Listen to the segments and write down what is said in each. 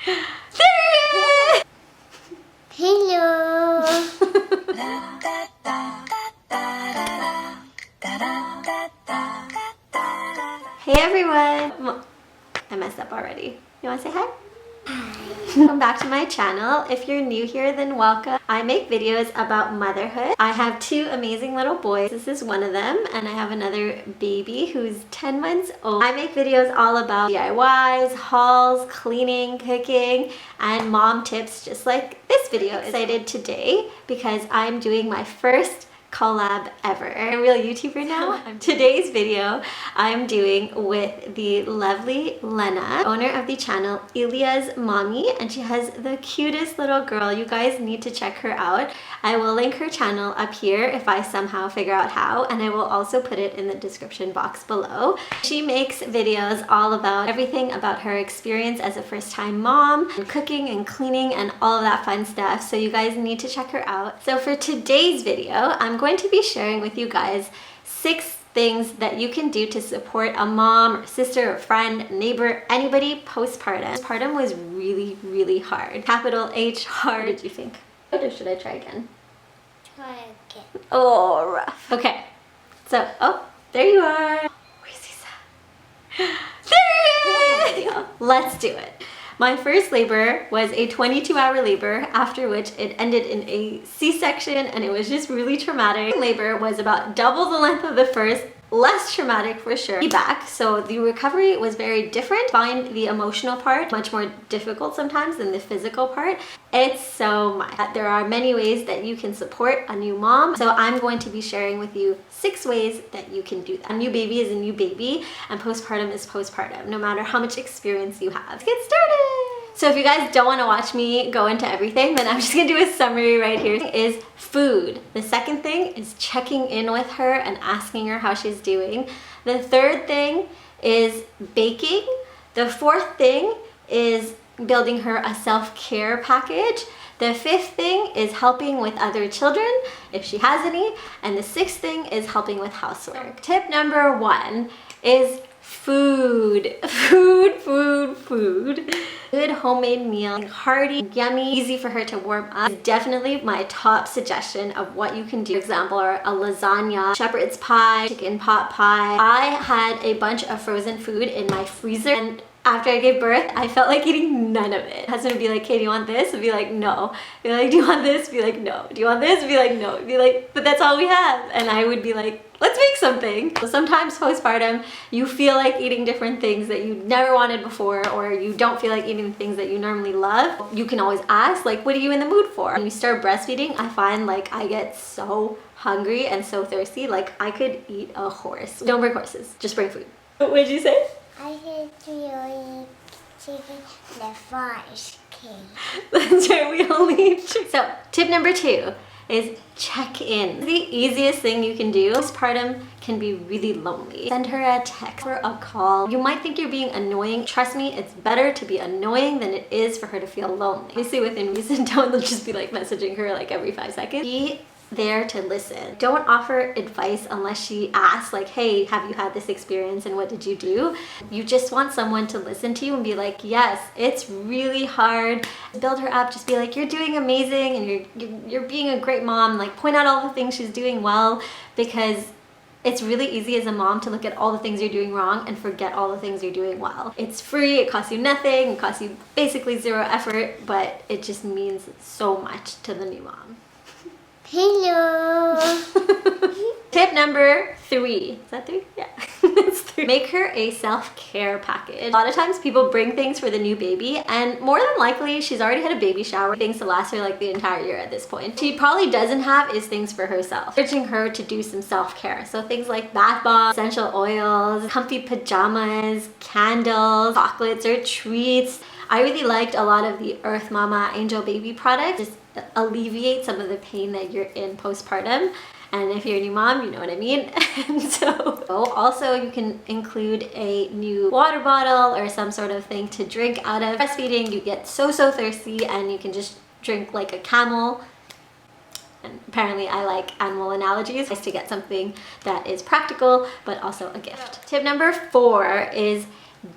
There! Hello. Hey everyone! I messed up already. You want to say hi? Welcome back to my channel. If you're new here, then welcome. I make videos about motherhood. I have two amazing little boys. This is one of them, and I have another baby who's 10 months old. I make videos all about DIYs, hauls, cleaning, cooking, and mom tips, just like this video. I'm excited today because I'm doing my first collab ever. I'm a real YouTuber now. Today's video I'm doing with the lovely Lena, owner of the channel Ilya's Mommy, and she has the cutest little girl. You guys need to check her out. I will link her channel up here if I somehow figure out how, and I will also put it in the description box below. She makes videos all about everything about her experience as a first-time mom, and cooking and cleaning and all of that fun stuff, so you guys need to check her out. So for today's video, I'm going to be sharing with you guys 6 things that you can do to support a mom or sister or friend, neighbor, anybody postpartum. Postpartum was really, really hard. Capital H hard. What did you think? Or should I try again? Try again. Oh, rough. Okay. So, oh, there you are. Where's Lisa? There he is! Let's do it. My first labor was a 22-hour labor, after which it ended in a C-section, and it was just really traumatic. Labor was about double the length of the first, less traumatic for sure. Back, so the recovery was very different. Find the emotional part much more difficult sometimes than the physical part. It's so much. There are many ways that you can support a new mom, so I'm going to be sharing with you 6 ways that you can do that. A new baby is a new baby, and postpartum is postpartum, no matter how much experience you have. Let's get started! So if you guys don't want to watch me go into everything, then I'm just going to do a summary right here. Is food. The second thing is checking in with her and asking her how she's doing. The third thing is baking. The fourth thing is building her a self-care package. The fifth thing is helping with other children, if she has any. And the sixth thing is helping with housework. Tip number 1 is food. Food. Good homemade meal, hearty, yummy, easy for her to warm up, is definitely my top suggestion of what you can do. For example, a lasagna, shepherd's pie, chicken pot pie. I had a bunch of frozen food in my freezer, and after I gave birth, I felt like eating none of it. My husband would be like, "Hey, do you want this?" I'd be like, "No." Be like, "Do you want this?" Be like, "No." "Do you want this?" Be like, "No." Be like, "But that's all we have." And I would be like, let's make something. So sometimes postpartum, you feel like eating different things that you never wanted before, or you don't feel like eating things that you normally love. You can always ask, like, what are you in the mood for? When you start breastfeeding, I find like I get so hungry and so thirsty, like I could eat a horse. Don't bring horses, just bring food. What did you say? I hate to eat chicken and fries cake. That's right, we only eat chicken. So tip number 2 is check in. The easiest thing you can do. Postpartum can be really lonely. Send her a text or a call. You might think you're being annoying. Trust me, it's better to be annoying than it is for her to feel lonely. Obviously within reason, don't just be like messaging her like every 5 seconds. Be there to listen. Don't offer advice unless she asks, like, hey, have you had this experience and what did you do? You just want someone to listen to you and be like, yes, it's really hard. Build her up. Just be like, you're doing amazing and you're being a great mom. Like, point out all the things she's doing well, because it's really easy as a mom to look at all the things you're doing wrong and forget all the things you're doing well. It's free, it costs you nothing, it costs you basically 0 effort, but it just means so much to the new mom. Hello. Tip number 3. Is that 3? Yeah. It's 3. Make her a self-care package. A lot of times people bring things for the new baby, and more than likely she's already had a baby shower. Things to last her like the entire year at this point. She probably doesn't have is things for herself. Urging her to do some self-care. So things like bath bombs, essential oils, comfy pajamas, candles, chocolates or treats. I really liked a lot of the Earth Mama Angel Baby products. Just alleviate some of the pain that you're in postpartum. And if you're a new mom, you know what I mean. And so also you can include a new water bottle or some sort of thing to drink out of. Breastfeeding, you get so thirsty and you can just drink like a camel. And apparently I like animal analogies. Nice to get something that is practical but also a gift. Tip number 4 is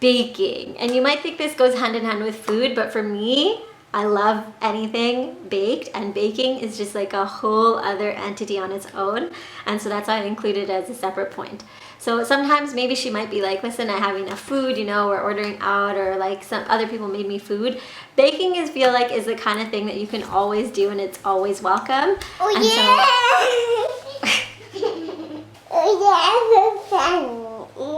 baking. And you might think this goes hand in hand with food, but for me, I love anything baked, and baking is just like a whole other entity on its own. And so that's why I included it as a separate point. So sometimes maybe she might be like, listen, I have enough food, you know, we're ordering out, or like some other people made me food. Baking is feel like is the kind of thing that you can always do and it's always welcome. Oh and yeah! Oh yeah!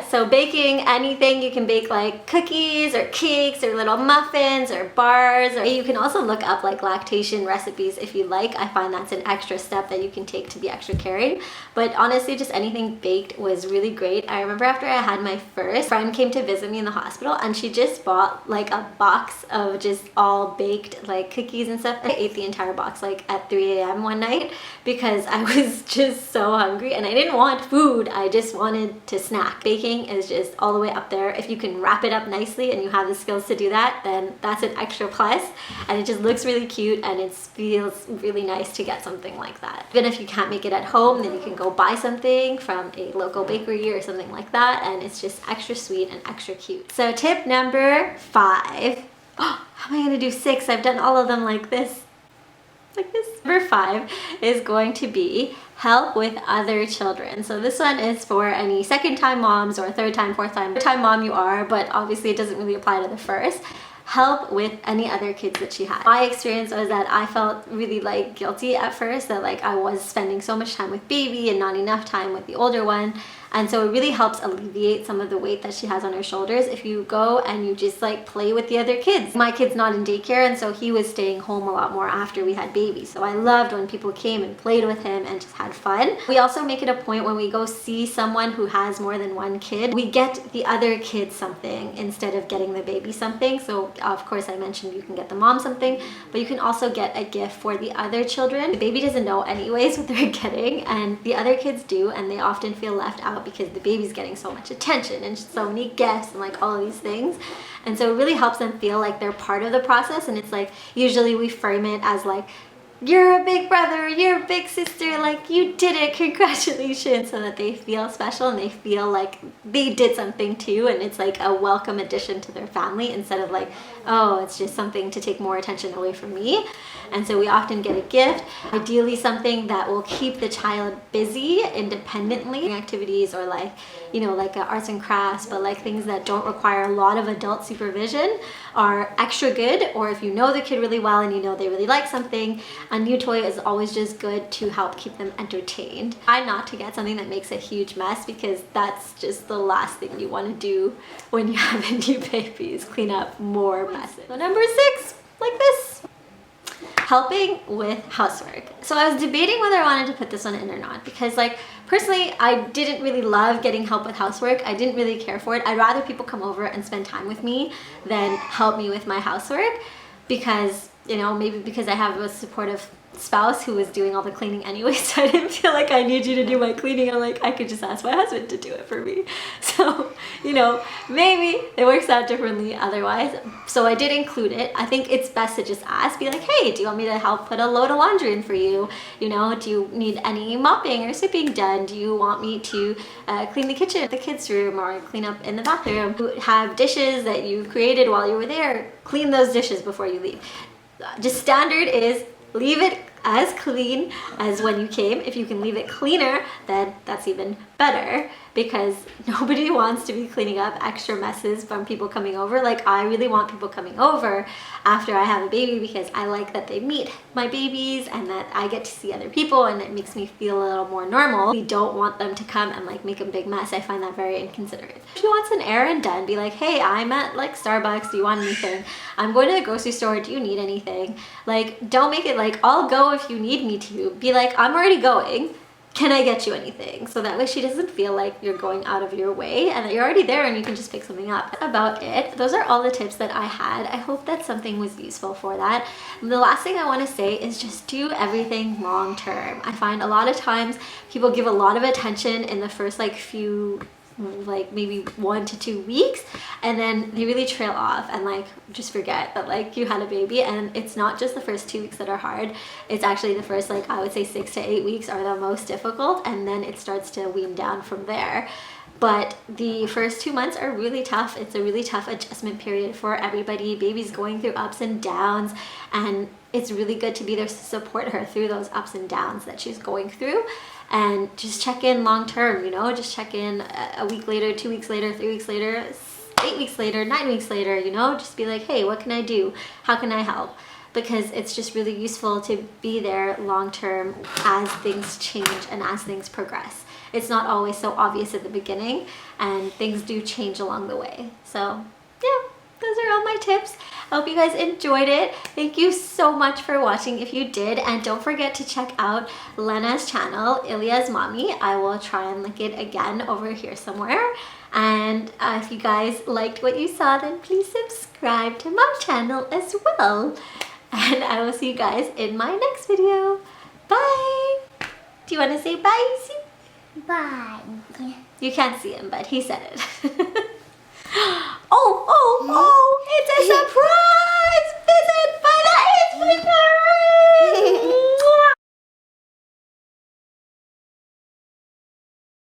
So baking, anything, you can bake like cookies or cakes or little muffins or bars, or you can also look up like lactation recipes if you like. I find that's an extra step that you can take to be extra caring. But honestly, just anything baked was really great. I remember after I had my first, friend came to visit me in the hospital and she just bought like a box of just all baked like cookies and stuff. I ate the entire box like at 3 a.m. one night because I was just so hungry and I didn't want food. I just wanted to snack. Baking is just all the way up there. If you can wrap it up nicely and you have the skills to do that, then that's an extra plus. And it just looks really cute and it feels really nice to get something like that. Even if you can't make it at home, then you can go buy something from a local bakery or something like that, and it's just extra sweet and extra cute. So tip number 5. Oh, how am I gonna do 6? I've done all of them like this. Number 5 is going to be help with other children. So this one is for any second-time moms or third-time, fourth-time mom you are, but obviously it doesn't really apply to the first. Help with any other kids that she had. My experience was that I felt really like guilty at first that like I was spending so much time with baby and not enough time with the older one. And so it really helps alleviate some of the weight that she has on her shoulders if you go and you just like play with the other kids. My kid's not in daycare, and so he was staying home a lot more after we had baby. So I loved when people came and played with him and just had fun. We also make it a point when we go see someone who has more than one kid, we get the other kid something instead of getting the baby something. So of course I mentioned you can get the mom something, but you can also get a gift for the other children. The baby doesn't know anyways what they're getting, and the other kids do, and they often feel left out because the baby's getting so much attention and so many gifts and like all of these things. And so it really helps them feel like they're part of the process. And it's like, usually we frame it as like, you're a big brother, you're a big sister, like you did it, congratulations, so that they feel special and they feel like they did something too, and it's like a welcome addition to their family instead of like, oh, it's just something to take more attention away from me. And so we often get a gift, ideally something that will keep the child busy independently, activities or like, you know, like arts and crafts, but like things that don't require a lot of adult supervision are extra good. Or if you know the kid really well and you know they really like something, a new toy is always just good to help keep them entertained. Try not to get something that makes a huge mess, because that's just the last thing you want to do when you have a new baby, is clean up more messes. So number 6, like this. Helping with housework. So I was debating whether I wanted to put this one in or not, because like personally I didn't really love getting help with housework. I didn't really care for it. I'd rather people come over and spend time with me than help me with my housework, because, you know, maybe because I have a supportive spouse who was doing all the cleaning anyway, so I didn't feel like I need you to do my cleaning. I'm like, I could just ask my husband to do it for me. So, you know, maybe it works out differently otherwise. So I did include it. I think it's best to just ask, be like, hey, do you want me to help put a load of laundry in for you? You know, do you need any mopping or sweeping done? Do you want me to clean the kitchen, the kids' room, or clean up in the bathroom? You have dishes that you created while you were there, clean those dishes before you leave. Just standard is leave it as clean as when you came. If you can leave it cleaner, then that's even better, because nobody wants to be cleaning up extra messes from people coming over. Like, I really want people coming over after I have a baby, because I like that they meet my babies and that I get to see other people, and it makes me feel a little more normal. We don't want them to come and like make a big mess. I find that very inconsiderate. If she wants an errand done, be like, hey, I'm at like Starbucks, do you want anything? I'm going to the grocery store, do you need anything? Like, don't make it like, I'll go if you need me to. Be like, I'm already going, can I get you anything? So that way she doesn't feel like you're going out of your way and that you're already there and you can just pick something up. That's about it. Those are all the tips that I had. I hope that something was useful for that. And the last thing I want to say is just do everything long term. I find a lot of times people give a lot of attention in the first like few, like maybe 1 to 2 weeks, and then they really trail off and like just forget that like you had a baby. And it's not just the first 2 weeks that are hard, it's actually the first, like I would say 6 to 8 weeks are the most difficult, and then it starts to wean down from there. But the first 2 months are really tough. It's a really tough adjustment period for everybody. Baby's going through ups and downs, and it's really good to be there to support her through those ups and downs that she's going through. And just check in long term, you know, just check in a week later, 2 weeks later, 3 weeks later, 8 weeks later, 9 weeks later, you know, just be like, hey, what can I do? How can I help? Because it's just really useful to be there long term as things change and as things progress. It's not always so obvious at the beginning, and things do change along the way. So yeah, those are all my tips. I hope you guys enjoyed it. Thank you so much for watching if you did, and don't forget to check out Lena's channel, Ilya's Mommy. I will try and link it again over here somewhere. And if you guys liked what you saw, then please subscribe to my channel as well. And I will see you guys in my next video. Bye! Do you want to say bye, Izzy? Bye. You can't see him, but he said it. Oh, it's a